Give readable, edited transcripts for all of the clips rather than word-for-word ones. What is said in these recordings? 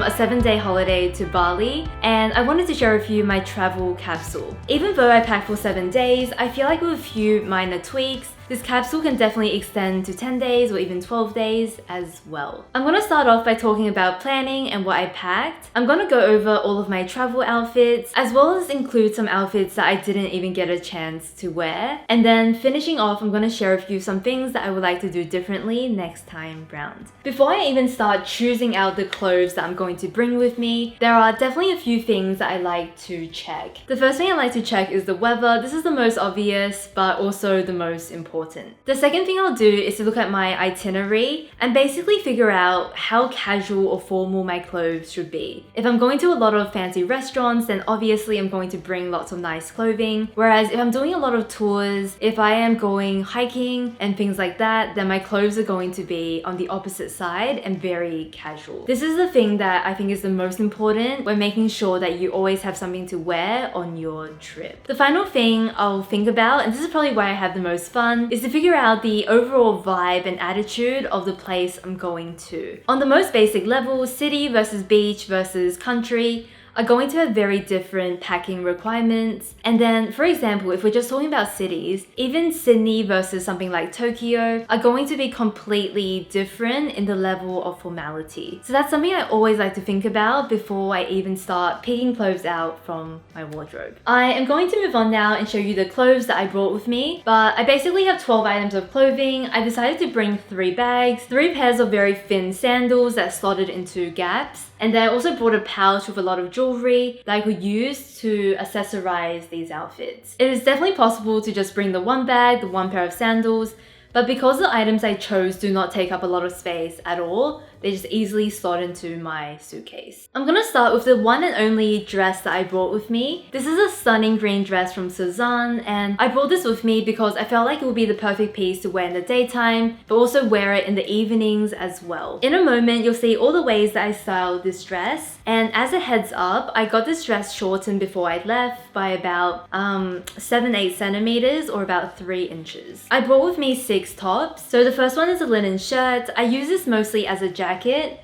from a 7-day holiday to Bali, and I wanted to share with you my travel capsule. Even though I packed for 7 days, I feel like with a few minor tweaks, this capsule can definitely extend to 10 days or even 12 days as well. I'm gonna start off by talking about planning and what I packed. I'm gonna go over all of my travel outfits, as well as include some outfits that I didn't even get a chance to wear. And then finishing off, I'm gonna share with you some things that I would like to do differently next time round. Before I even start choosing out the clothes that I'm going to bring with me, there are definitely a few things that I like to check. The first thing I like to check is the weather. This is the most obvious, but also the most important. The second thing I'll do is to look at my itinerary and basically figure out how casual or formal my clothes should be. If I'm going to a lot of fancy restaurants, then obviously I'm going to bring lots of nice clothing. Whereas if I'm doing a lot of tours, if I am going hiking and things like that, then my clothes are going to be on the opposite side and very casual. This is the thing that I think is the most important when making sure that you always have something to wear on your trip. The final thing I'll think about, and this is probably why I have the most fun, is to figure out the overall vibe and attitude of the place I'm going to. On the most basic level, city versus beach versus country are going to have very different packing requirements. And then, for example, if we're just talking about cities, even Sydney versus something like Tokyo are going to be completely different in the level of formality. So that's something I always like to think about before I even start picking clothes out from my wardrobe. I am going to move on now and show you the clothes that I brought with me, but I basically have 12 items of clothing. I decided to bring 3 bags, 3 pairs of very thin sandals that slotted into gaps, and then I also brought a pouch with a lot of jewelry that I could use to accessorize these outfits. It is definitely possible to just bring the 1 bag, the 1 pair of sandals, but because the items I chose do not take up a lot of space at all, they just easily slot into my suitcase. I'm gonna start with the one and only dress that I brought with me. This is a stunning green dress from Cezanne, and I brought this with me because I felt like it would be the perfect piece to wear in the daytime, but also wear it in the evenings as well. In a moment, you'll see all the ways that I styled this dress, and as a heads up, I got this dress shortened before I left by about 7-8 centimeters or about 3 inches. I brought with me 6 tops. So the first one is a linen shirt. I use this mostly as a jacket,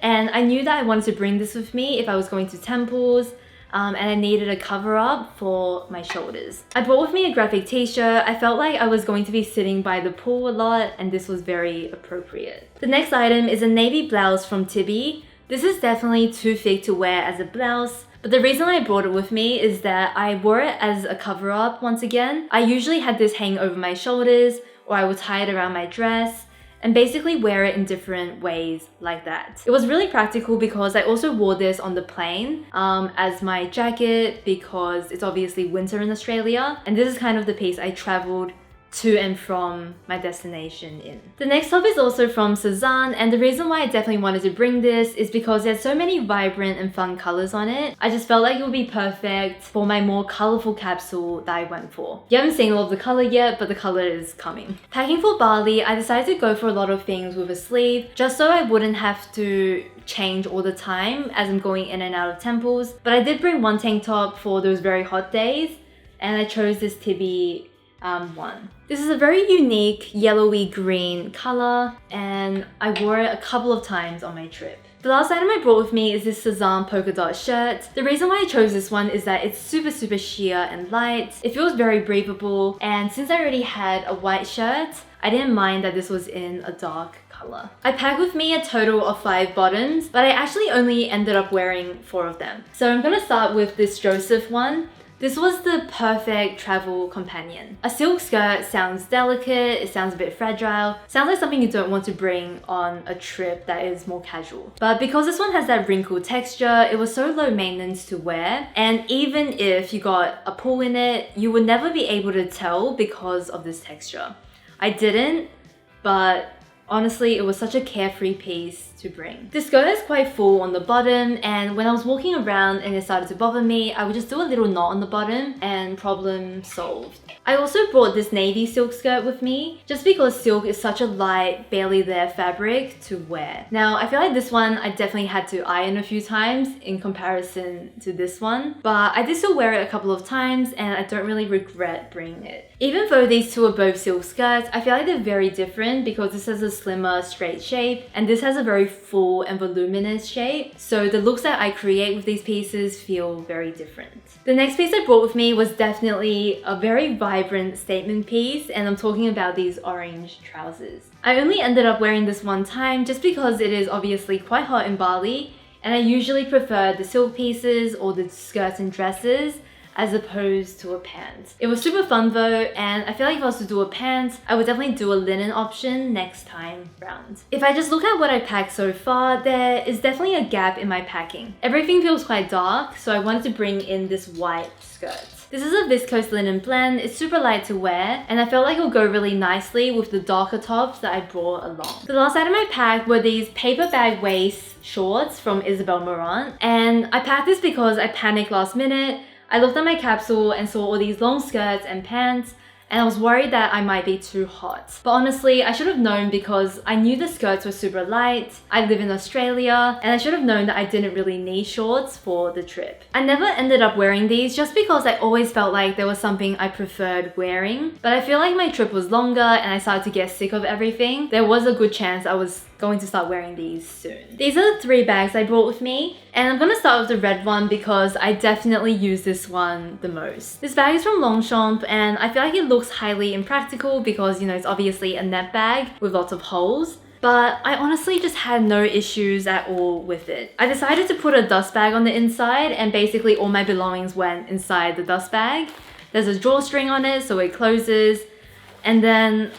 and I knew that I wanted to bring this with me if I was going to temples, and I needed a cover up for my shoulders. I brought with me a graphic t-shirt. I felt like I was going to be sitting by the pool a lot, and this was very appropriate. The next item is a navy blouse from Tibi. This is definitely too thick to wear as a blouse, but the reason I brought it with me is that I wore it as a cover up once again. I usually had this hang over my shoulders, or I would tie it around my dress, and basically wear it in different ways like that. It was really practical because I also wore this on the plane as my jacket because it's obviously winter in Australia, and this is kind of the piece I traveled to and from my destination in. The next top is also from Cezanne, and the reason why I definitely wanted to bring this is because there's so many vibrant and fun colors on it. I just felt like it would be perfect for my more colorful capsule that I went for. You haven't seen all of the color yet, but the color is coming. Packing for Bali, I decided to go for a lot of things with a sleeve, just so I wouldn't have to change all the time as I'm going in and out of temples. But I did bring 1 tank top for those very hot days, and I chose this Tibi one. This is a very unique yellowy green color, and I wore it a couple of times on my trip. The last item I brought with me is this Cezanne polka dot shirt. The reason why I chose this one is that it's super sheer and light. It feels very breathable, and since I already had a white shirt, I didn't mind that this was in a dark color. I packed with me a total of 5 bottoms, but I actually only ended up wearing 4 of them. So I'm gonna start with this Joseph one. This was the perfect travel companion. A silk skirt sounds delicate, it sounds a bit fragile, sounds like something you don't want to bring on a trip that is more casual. But because this one has that wrinkled texture, it was so low maintenance to wear, and even if you got a pull in it, you would never be able to tell because of this texture. I didn't, but honestly, it was such a carefree piece to bring. The skirt is quite full on the bottom, and when I was walking around and it started to bother me, I would just do a little knot on the bottom and problem solved. I also brought this navy silk skirt with me just because silk is such a light, barely there fabric to wear. Now, I feel like this one I definitely had to iron a few times in comparison to this one, but I did still wear it a couple of times and I don't really regret bringing it. Even though these two are both silk skirts, I feel like they're very different because this has a slimmer, straight shape, and this has a very full and voluminous shape. So the looks that I create with these pieces feel very different. The next piece I brought with me was definitely a very vibrant statement piece, and I'm talking about these orange trousers. I only ended up wearing this one time just because it is obviously quite hot in Bali, and I usually prefer the silk pieces or the skirts and dresses as opposed to a pant. It was super fun though, and I feel like if I was to do a pant, I would definitely do a linen option next time round. If I just look at what I packed so far, there is definitely a gap in my packing. Everything feels quite dark, so I wanted to bring in this white skirt. This is a viscose linen blend. It's super light to wear, and I felt like it would go really nicely with the darker tops that I brought along. The last item I packed were these paper bag waist shorts from Isabel Marant, and I packed this because I panicked last minute. I looked at my capsule and saw all these long skirts and pants, and I was worried that I might be too hot. But honestly, I should have known because I knew the skirts were super light. I live in Australia, and I should have known that I didn't really need shorts for the trip. I never ended up wearing these just because I always felt like there was something I preferred wearing. But I feel like my trip was longer and I started to get sick of everything. There was a good chance I was going to start wearing these soon. These are the 3 bags I brought with me, and I'm gonna start with the red one because I definitely use this one the most. This bag is from Longchamp, and I feel like it looks highly impractical because, you know, it's obviously a net bag with lots of holes. But I honestly just had no issues at all with it. I decided to put a dust bag on the inside, and basically all my belongings went inside the dust bag. There's a drawstring on it so it closes, and then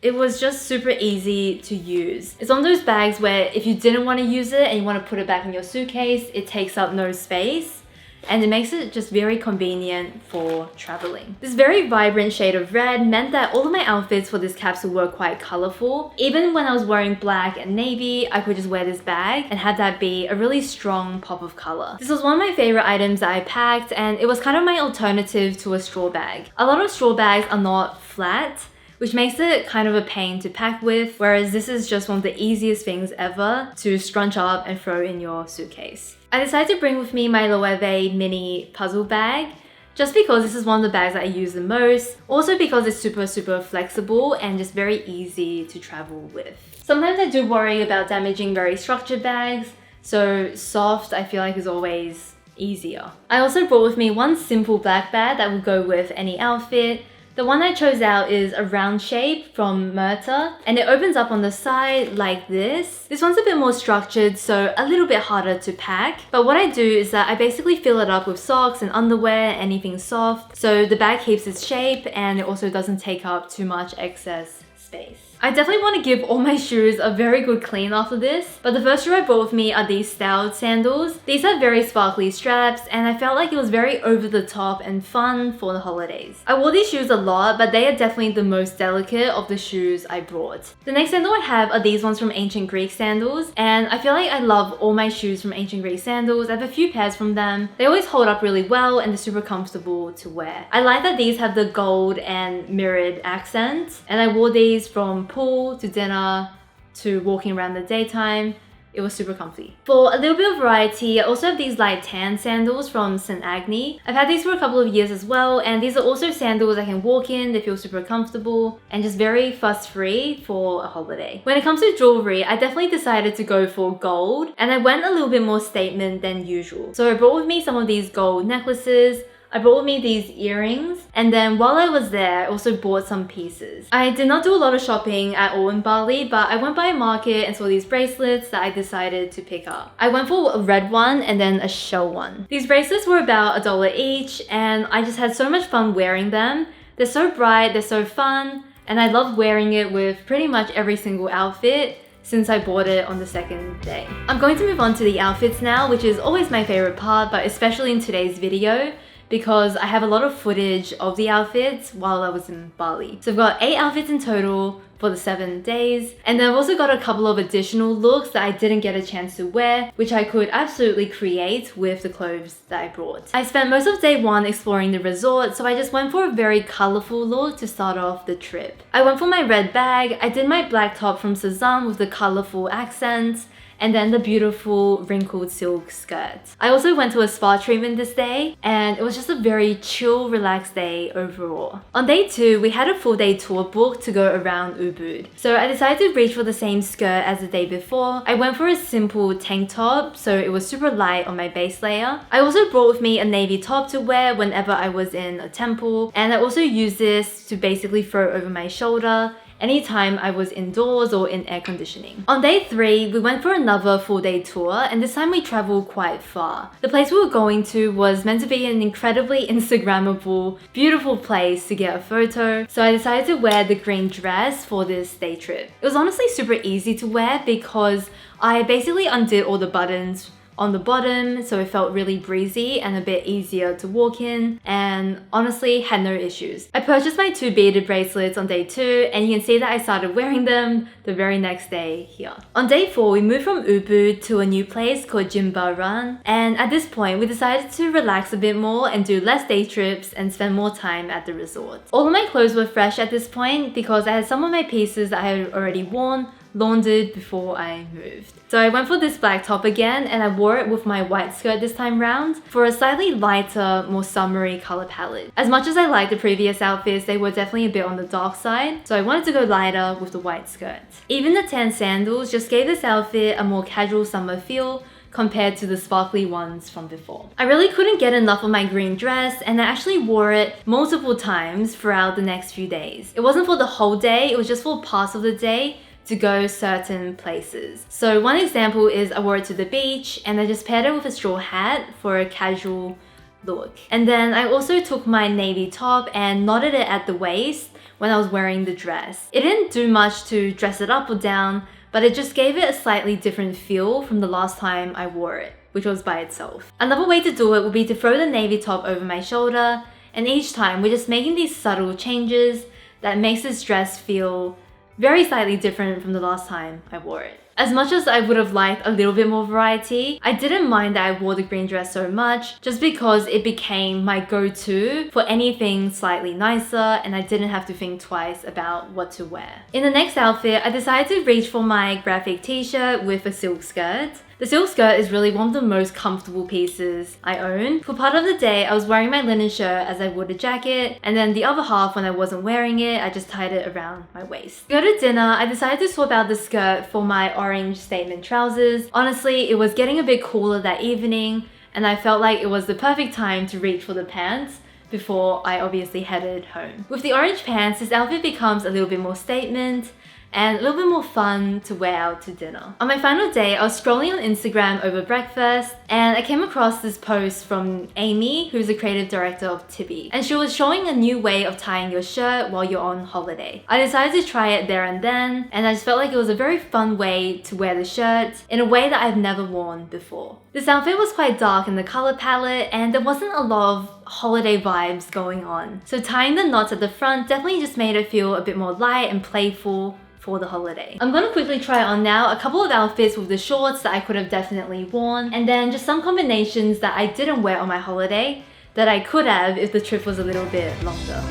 it was just super easy to use. It's one of those bags where if you didn't want to use it and you want to put it back in your suitcase, it takes up no space. And it makes it just very convenient for traveling. This very vibrant shade of red meant that all of my outfits for this capsule were quite colorful. Even when I was wearing black and navy, I could just wear this bag and have that be a really strong pop of color. This was one of my favorite items that I packed, and it was kind of my alternative to a straw bag. A lot of straw bags are not flat, which makes it kind of a pain to pack with, whereas this is just one of the easiest things ever to scrunch up and throw in your suitcase. I decided to bring with me my Loewe mini puzzle bag, just because this is one of the bags that I use the most, also because it's super flexible and just very easy to travel with. Sometimes I do worry about damaging very structured bags, so soft I feel like is always easier. I also brought with me one simple black bag that will go with any outfit. The one I chose out is a round shape from Myrta, and it opens up on the side like this. This one's a bit more structured, so a little bit harder to pack. But what I do is that I basically fill it up with socks and underwear, anything soft, so the bag keeps its shape and it also doesn't take up too much excess space. I definitely want to give all my shoes a very good clean after this, but the first shoe I brought with me are these styled sandals. These have very sparkly straps, and I felt like it was very over the top and fun for the holidays. I wore these shoes a lot, but they are definitely the most delicate of the shoes I brought. The next sandal I have are these ones from Ancient Greek Sandals, and I feel like I love all my shoes from Ancient Greek Sandals. I have a few pairs from them. They always hold up really well and they're super comfortable to wear. I like that these have the gold and mirrored accents, and I wore these from pool to dinner to walking around the daytime. It was super comfy. For a little bit of variety, I also have these light tan sandals from St. Agni. I've had these for a couple of years as well, and these are also sandals I can walk in. They feel super comfortable and just very fuss-free for a holiday. When it comes to jewelry, I definitely decided to go for gold, and I went a little bit more statement than usual. So I brought with me some of these gold necklaces. I brought with me these earrings, and then while I was there, I also bought some pieces. I did not do a lot of shopping at all in Bali, but I went by a market and saw these bracelets that I decided to pick up. I went for a red one and then a shell one. These bracelets were about $1 each, and I just had so much fun wearing them. They're so bright, they're so fun, and I love wearing it with pretty much every single outfit since I bought it on the second day. I'm going to move on to the outfits now, which is always my favorite part, but especially in today's video, because I have a lot of footage of the outfits while I was in Bali. So I've got 8 outfits in total for the 7 days. And then I've also got a couple of additional looks that I didn't get a chance to wear, which I could absolutely create with the clothes that I brought. I spent most of day 1 exploring the resort, so I just went for a very colorful look to start off the trip. I went for my red bag. I did my black top from Sazam with the colorful accents, and then the beautiful wrinkled silk skirt. I also went to a spa treatment this day, and it was just a very chill, relaxed day overall. On day 2, we had a full day tour booked to go around Ubud. So I decided to reach for the same skirt as the day before. I went for a simple tank top, so it was super light on my base layer. I also brought with me a navy top to wear whenever I was in a temple, and I also used this to basically throw over my shoulder anytime I was indoors or in air conditioning. On day 3, we went for another full day tour, and this time we traveled quite far. The place we were going to was meant to be an incredibly Instagrammable, beautiful place to get a photo, so I decided to wear the green dress for this day trip. It was honestly super easy to wear because I basically undid all the buttons on the bottom, so it felt really breezy and a bit easier to walk in, and honestly had no issues. I purchased my 2 beaded bracelets on day 2, and you can see that I started wearing them the very next day here. On day 4, we moved from Ubud to a new place called Jimbaran, and at this point we decided to relax a bit more and do less day trips and spend more time at the resort. All of my clothes were fresh at this point because I had some of my pieces that I had already worn laundered before I moved. So I went for this black top again, and I wore it with my white skirt this time round for a slightly lighter, more summery color palette. As much as I liked the previous outfits, they were definitely a bit on the dark side, so I wanted to go lighter with the white skirt. Even the tan sandals just gave this outfit a more casual summer feel compared to the sparkly ones from before. I really couldn't get enough of my green dress, and I actually wore it multiple times throughout the next few days. It wasn't for the whole day, it was just for parts of the day to go certain places. So one example is I wore it to the beach, and I just paired it with a straw hat for a casual look. And then I also took my navy top and knotted it at the waist when I was wearing the dress. It didn't do much to dress it up or down, but it just gave it a slightly different feel from the last time I wore it, which was by itself. Another way to do it would be to throw the navy top over my shoulder, and each time we're just making these subtle changes that makes this dress feel very slightly different from the last time I wore it. As much as I would have liked a little bit more variety, I didn't mind that I wore the green dress so much just because it became my go-to for anything slightly nicer, and I didn't have to think twice about what to wear. In the next outfit, I decided to reach for my graphic t-shirt with a silk skirt. The silk skirt is really one of the most comfortable pieces I own. For part of the day, I was wearing my linen shirt as I would a jacket, and then the other half, when I wasn't wearing it, I just tied it around my waist. To go to dinner, I decided to swap out the skirt for my orange statement trousers. Honestly, it was getting a bit cooler that evening, and I felt like it was the perfect time to reach for the pants before I obviously headed home. With the orange pants, this outfit becomes a little bit more statement and a little bit more fun to wear out to dinner. On my final day, I was scrolling on Instagram over breakfast, and I came across this post from Amy, who's the creative director of Tibi, and she was showing a new way of tying your shirt while you're on holiday. I decided to try it there and then, and I just felt like it was a very fun way to wear the shirt in a way that I've never worn before. This outfit was quite dark in the color palette, and there wasn't a lot of holiday vibes going on. So tying the knots at the front definitely just made it feel a bit more light and playful for the holiday. I'm gonna quickly try on now a couple of outfits with the shorts that I could have definitely worn, and then just some combinations that I didn't wear on my holiday that I could have if the trip was a little bit longer.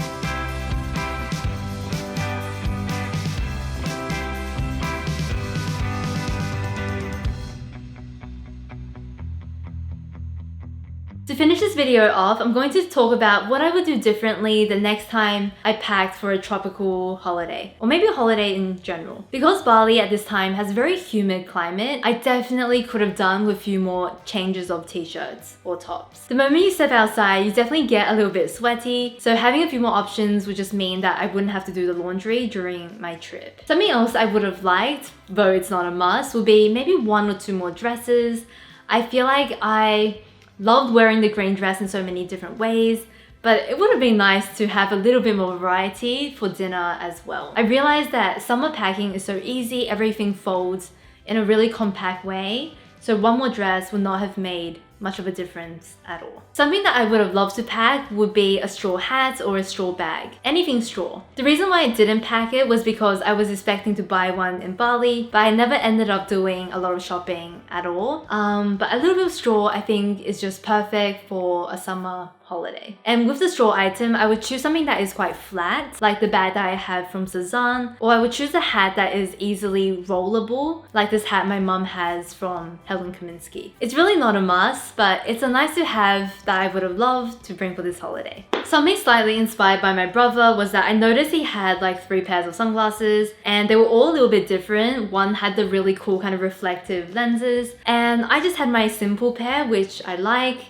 To finish this video off, I'm going to talk about what I would do differently the next time I packed for a tropical holiday, or maybe a holiday in general. Because Bali at this time has a very humid climate, I definitely could have done with a few more changes of t-shirts or tops. The moment you step outside, you definitely get a little bit sweaty, so having a few more options would just mean that I wouldn't have to do the laundry during my trip. Something else I would have liked, though it's not a must, would be maybe 1 or 2 more dresses. I feel like I loved wearing the green dress in so many different ways, but it would have been nice to have a little bit more variety for dinner as well. I realized that summer packing is so easy, everything folds in a really compact way, so 1 more dress would not have made much of a difference at all. Something that I would have loved to pack would be a straw hat or a straw bag. Anything straw. The reason why I didn't pack it was because I was expecting to buy one in Bali, but I never ended up doing a lot of shopping at all. But a little bit of straw I think is just perfect for a summer holiday. And with the straw item, I would choose something that is quite flat, like the bag that I have from Cezanne, or I would choose a hat that is easily rollable, like this hat my mum has from Helen Kaminski. It's really not a must, but it's a nice to have that I would have loved to bring for this holiday. Something slightly inspired by my brother was that I noticed he had like 3 pairs of sunglasses, and they were all a little bit different. One had the really cool kind of reflective lenses, and I just had my simple pair, which I like.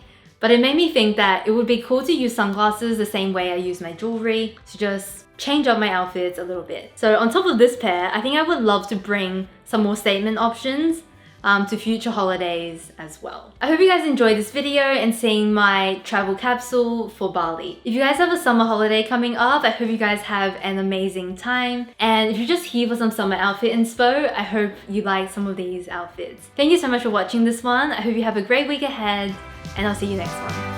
But it made me think that it would be cool to use sunglasses the same way I use my jewelry, to just change up my outfits a little bit. So on top of this pair, I think I would love to bring some more statement options to future holidays as well. I hope you guys enjoyed this video and seeing my travel capsule for Bali. If you guys have a summer holiday coming up, I hope you guys have an amazing time. And if you're just here for some summer outfit inspo, I hope you like some of these outfits. Thank you so much for watching this one. I hope you have a great week ahead, and I'll see you next one.